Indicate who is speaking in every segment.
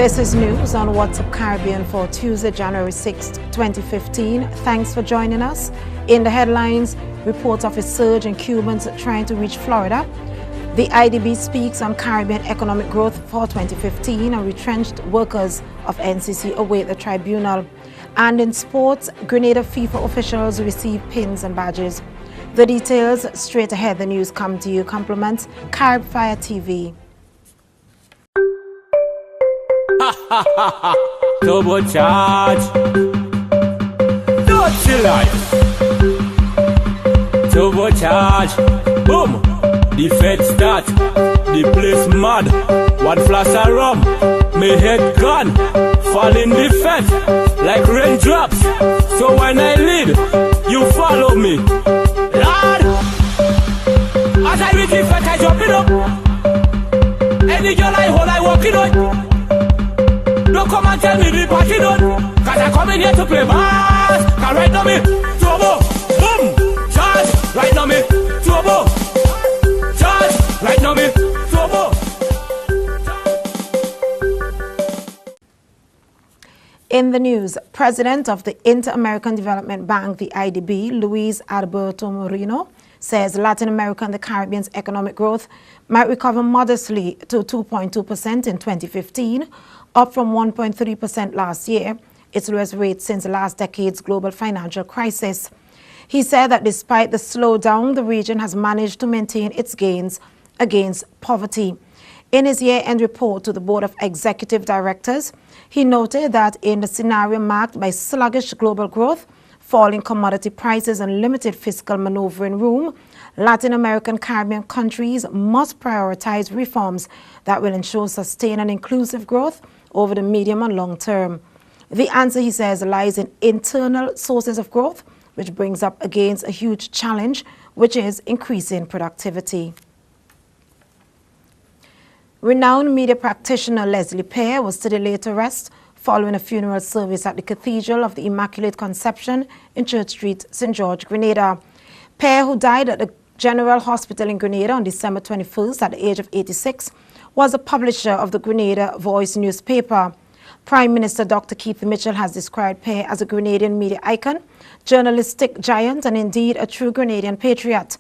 Speaker 1: This is news on WhatsApp Caribbean for Tuesday, January 6, 2015. Thanks for joining us. In the headlines, reports of a surge in Cubans trying to reach Florida. The IDB speaks on Caribbean economic growth for 2015, and retrenched workers of NCC await the tribunal. And in sports, Grenada FIFA officials receive pins and badges. The details straight ahead. The news come to you. Compliments Carib Fire TV.
Speaker 2: Turbo charge. Dirty life. Turbo charge. Boom. The fed start. The place mad. One flash of rum. My head gone. Fall in the fed like raindrops. So when I lead, you follow me. Lord, as I reach the fed, I jump it up. Any girl I hold, I walk it on. Don't come and tell me the party done, cause I come in here to play bass. Cause right now me, turbo, boom, charge. Right now me, turbo, charge. Right now me, turbo.
Speaker 1: In the news, President of the Inter-American Development Bank, the IDB, Luis Alberto Moreno, says Latin America and the Caribbean's economic growth might recover modestly to 2.2% in 2015, up from 1.3% last year, its lowest rate since last decade's global financial crisis. He said that despite the slowdown, the region has managed to maintain its gains against poverty. In his year-end report to the Board of Executive Directors, he noted that in the scenario marked by sluggish global growth, falling commodity prices and limited fiscal maneuvering room, Latin American Caribbean countries must prioritize reforms that will ensure sustained and inclusive growth over the medium and long term. The answer, he says, lies in internal sources of growth, which brings up against a huge challenge, which is increasing productivity. Renowned media practitioner Leslie Pear was today laid to rest following a funeral service at the Cathedral of the Immaculate Conception in Church Street, St. George, Grenada. Pear, who died at the General Hospital in Grenada on December 21st at the age of 86, was a publisher of the Grenada Voice newspaper. Prime Minister Dr. Keith Mitchell has described Pear as a Grenadian media icon, journalistic giant, and indeed a true Grenadian patriot.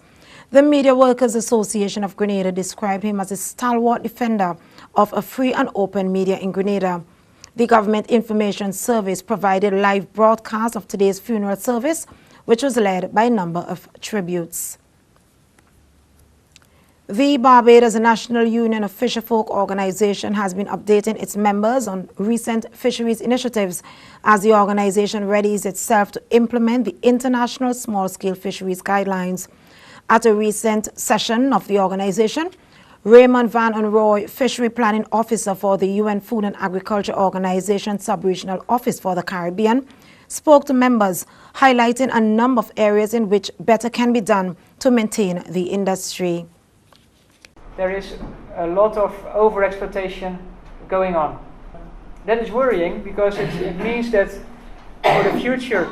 Speaker 1: The Media Workers Association of Grenada described him as a stalwart defender of a free and open media in Grenada. The Government Information Service provided live broadcast of today's funeral service, which was led by a number of tributes. The Barbados National Union of Fisherfolk Organization has been updating its members on recent fisheries initiatives as the organization readies itself to implement the International Small-Scale Fisheries Guidelines. At a recent session of the organization, Raymond Van Roy, Fishery Planning Officer for the UN Food and Agriculture Organization Sub-Regional Office for the Caribbean, spoke to members, highlighting a number of areas in which better can be done to maintain the industry.
Speaker 3: There is a lot of overexploitation going on. That is worrying because it means that for the future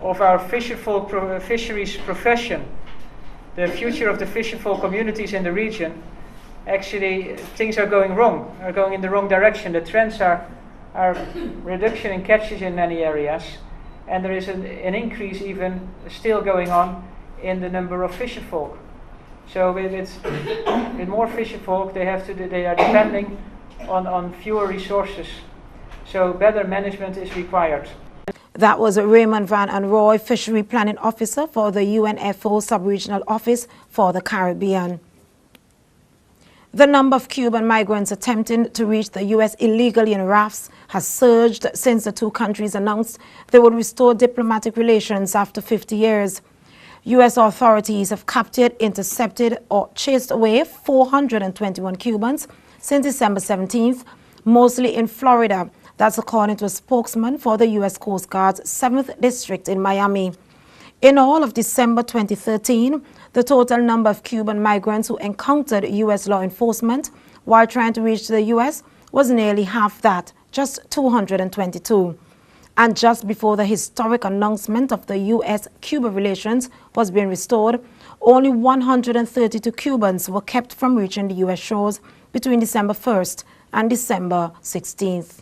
Speaker 3: of our fisheries profession, the future of the fisherfolk communities in the region, actually things are going wrong, are going in the wrong direction. The trends are reduction in catches in many areas, and there is an increase even still going on in the number of fisherfolk. So with more fisherfolk, they are depending on fewer resources. So better management is required.
Speaker 1: That was Raymond Van Roy, Fishery Planning Officer for the UNFO Sub-Regional Office for the Caribbean. The number of Cuban migrants attempting to reach the U.S. illegally in rafts has surged since the two countries announced they would restore diplomatic relations after 50 years. U.S. authorities have captured, intercepted, or chased away 421 Cubans since December 17th, mostly in Florida. That's according to a spokesman for the U.S. Coast Guard's 7th District in Miami. In all of December 2013, the total number of Cuban migrants who encountered U.S. law enforcement while trying to reach the U.S. was nearly half that, just 222. And just before the historic announcement of the U.S.-Cuba relations was being restored, only 132 Cubans were kept from reaching the U.S. shores between December 1st and December 16th.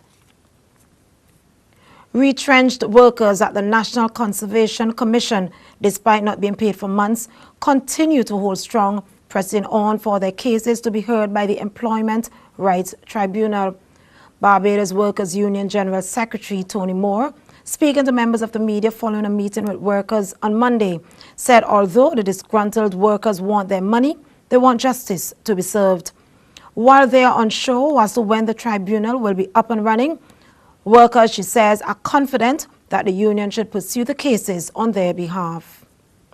Speaker 1: Retrenched workers at the National Conservation Commission, despite not being paid for months, continue to hold strong, pressing on for their cases to be heard by the Employment Rights Tribunal. Barbados Workers Union General Secretary Tony Moore, speaking to members of the media following a meeting with workers on Monday, said although the disgruntled workers want their money, they want justice to be served. While they are unsure as to when the tribunal will be up and running, workers, she says, are confident that the union should pursue the cases on their behalf.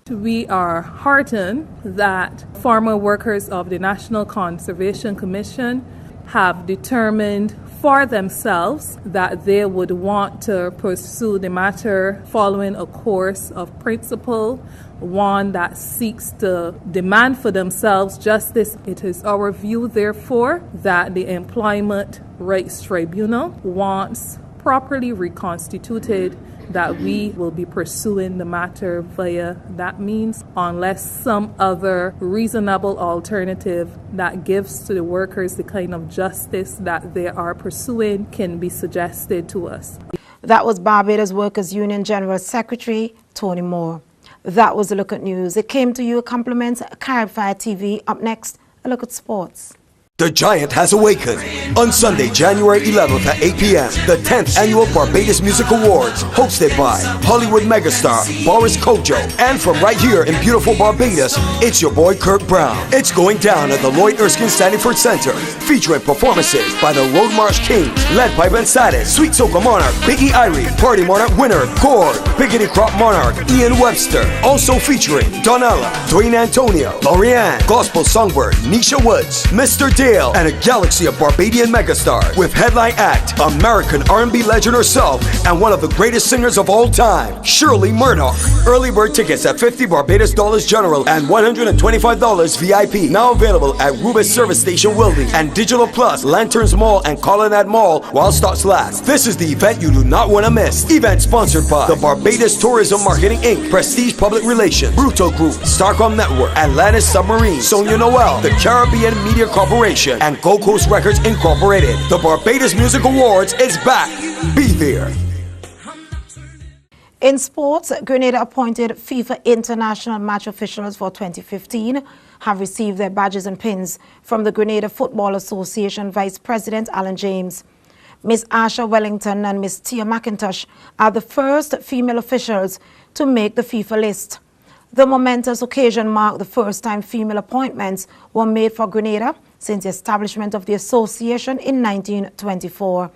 Speaker 4: We are heartened that former workers of the National Conservation Commission have determined for themselves that they would want to pursue the matter following a course of principle, one that seeks to demand for themselves justice. It is our view, therefore, that the Employment Rights Tribunal, once properly reconstituted, that we will be pursuing the matter via that means, unless some other reasonable alternative that gives to the workers the kind of justice that they are pursuing can be suggested to us.
Speaker 1: That was Barbados Workers Union General Secretary Tony Moore. That was a look at news. It came to you a compliment Carib Fire TV. Up next, a look at sports.
Speaker 5: The Giant has awakened. On Sunday, January 11th at 8 p.m., the 10th Annual Barbados Music Awards, hosted by Hollywood megastar Boris Kojo. And from right here in beautiful Barbados, it's your boy Kirk Brown. It's going down at the Lloyd Erskine Sandyford Center, featuring performances by the Road March Kings, led by Ben Saddis, Sweet Soca Monarch, Biggie Irie, Party Monarch winner, Gord, Biggity Crop Monarch, Ian Webster. Also featuring Donella, Dwayne Antonio, Lorianne, Gospel Songbird, Nisha Woods, Mr. D, and a galaxy of Barbadian megastars with headline act American R&B legend herself and one of the greatest singers of all time, Shirley Murdoch. Early bird tickets at $50 Barbados dollars general and $125 VIP. Now available at Rubis Service Station Wilding and Digital Plus, Lanterns Mall and Colonnade Mall while stocks last. This is the event you do not want to miss. Event sponsored by the Barbados Tourism Marketing Inc., Prestige Public Relations, Bruto Group, Starcom Network, Atlantis Submarine, Sonia Noel, the Caribbean Media Corporation, and Gold Coast Records Incorporated. The Barbados Music Awards is back. Be there.
Speaker 1: In sports, Grenada appointed FIFA International Match officials for 2015 have received their badges and pins from the Grenada Football Association Vice President Alan James. Miss Asha Wellington and Miss Tia McIntosh are the first female officials to make the FIFA list. The momentous occasion marked the first time female appointments were made for Grenada since the establishment of the association in 1924.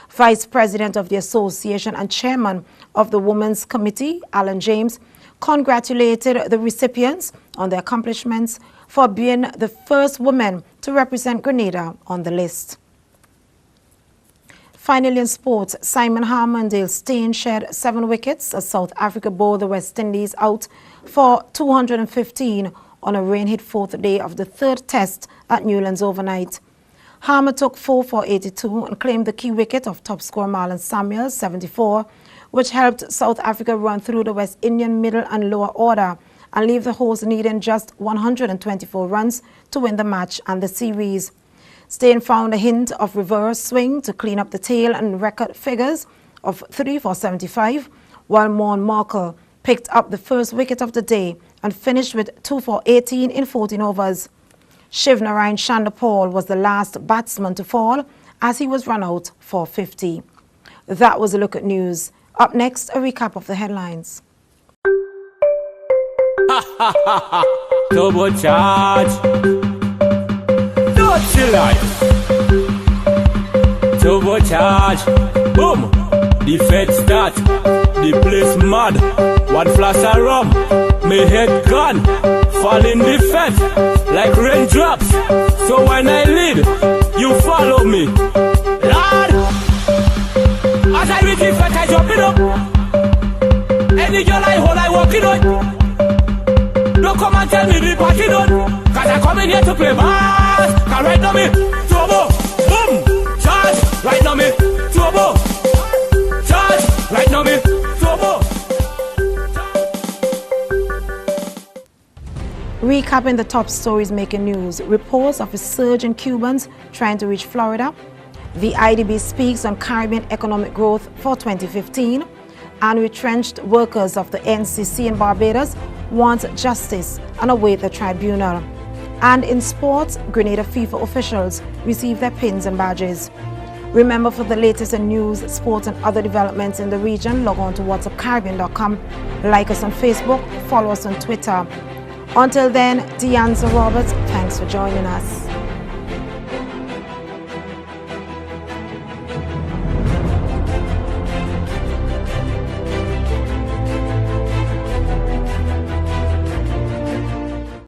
Speaker 1: Vice President of the association and Chairman of the Women's Committee, Alan James, congratulated the recipients on their accomplishments for being the first woman to represent Grenada on the list. Finally in sports, Simon Harmondale Stain shed 7 wickets as South Africa bowled the West Indies out for 215 on a rain-hit 4th day of the 3rd test at Newlands overnight. Harmer took 4 for 82 and claimed the key wicket of top scorer Marlon Samuels, 74, which helped South Africa run through the West Indian middle and lower order and leave the hosts needing just 124 runs to win the match and the series. Stain found a hint of reverse swing to clean up the tail and record figures of 3 for 75, while Morn Markle picked up the first wicket of the day and finished with 2 for 18 in 14 overs. Shiv Narayan Chandapal was the last batsman to fall as he was run out for 50. That was a look at news. Up next, a recap of the headlines.
Speaker 2: Turbo charge. Dirty life. Turbo charge. Boom. The fed start. The place mad. One flash of rum. My head gone. Fall in the fed like raindrops. So when I lead, you follow me. Lord, as I reach the fed, I jump it up. Any girl I hold, I walk it on. Don't come and tell me the party done, cause I come in here to play bass. Cause right now me, turbo, boom, charge. Right now me, turbo, charge. Right now me, turbo.
Speaker 1: Recapping the top stories making news. Reports of a surge in Cubans trying to reach Florida. The IDB speaks on Caribbean economic growth for 2015, and retrenched workers of the NCC in Barbados want justice and await the tribunal. And in sports, Grenada FIFA officials receive their pins and badges. Remember, for the latest in news, sports and other developments in the region, log on to whatsapcaribbean.com, like us on Facebook, follow us on Twitter. Until then, Deanza Roberts, thanks for joining us.